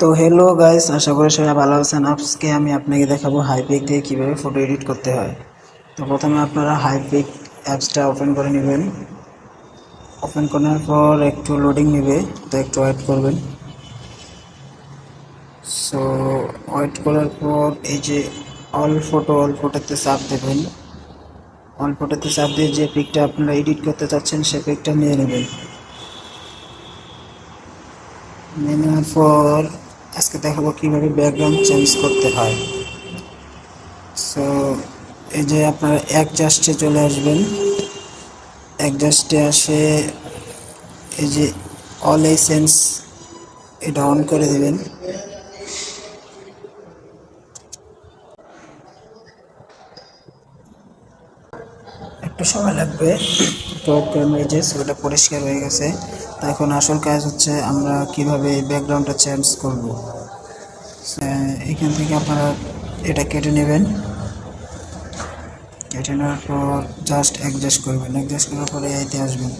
তো hello guys, আশা করি সবাই ভালো আছেন। আজকে আমি আপনাকে দেখাবো হাইপিক দিয়ে কিভাবে ফটো এডিট করতে হয়। তো প্রথমে আপনারা হাইপিক অ্যাপসটা ওপেন করে নেবেন। ওপেন করার পর একটু লোডিং নেবে, তো একটু ওয়েট করবেন। সো ওয়েট করার পর এই যে অল ফটোতে চাপ দেবেন। অল ফটোতে চাপ দিয়ে যে পিকটা আপনারা এডিট করতে চাচ্ছেন সে পিকটা নিয়ে নেবেন। নিয়ে নেওয়ার পর আজকে দেখাবো কিভাবে ব্যাকগ্রাউন্ড চেঞ্জ করতে হয়। সো এই যে আপনারা অ্যাডজাস্টে চলে আসবেন। অ্যাডজাস্টে আসে এই যে অল এসেন্স এটা অন করে দেবেন। একটু সময় লাগবে, তো এই যে ছবিটা পরিষ্কার হয়ে গেছে। তো এখন আসল কাজ হচ্ছে আমরা কিভাবে ব্যাকগ্রাউন্ডটা চেঞ্জ করব। এখান থেকে আপনারা এটা কেটে নেবেন। কেটে নেওয়ার পর জাস্ট অ্যাডজাস্ট করবেন। অ্যাডজাস্ট করার পরে এইতে আসবেন।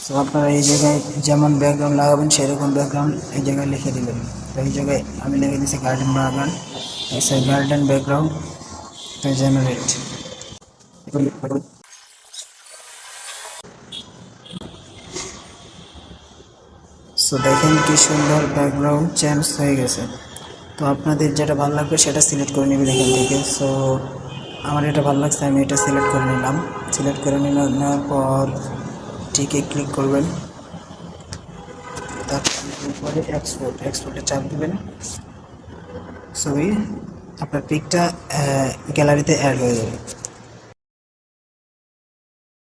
তো আপনারা এই জায়গায় যেমন ব্যাকগ্রাউন্ড লাগাবেন সেরকম ব্যাকগ্রাউন্ড এই জায়গায় লিখে দেবেন। তো এই জায়গায় আমি লিখে দিচ্ছি গার্ডেন বাগান, গার্ডেন ব্যাকগ্রাউন্ড, তো জেনারেট। সো দেখেন কি সুন্দর ব্যাকগ্রাউন্ড চেঞ্জ হয়ে গেছে। তো আপনাদের যেটা ভালো লাগবে সেটা সিলেক্ট করে নেবেন এখান থেকে। সো আমার এটা ভালো লাগছে, আমি এটা সিলেক্ট করে নিলাম। সিলেক্ট করে নেওয়ার পর ঠিকই ক্লিক করবেন। তারপরে এক্সপোর্টে চাপ দেবেন। ছবি আপনার পিকটা গ্যালারিতে অ্যাড হয়ে যাবে।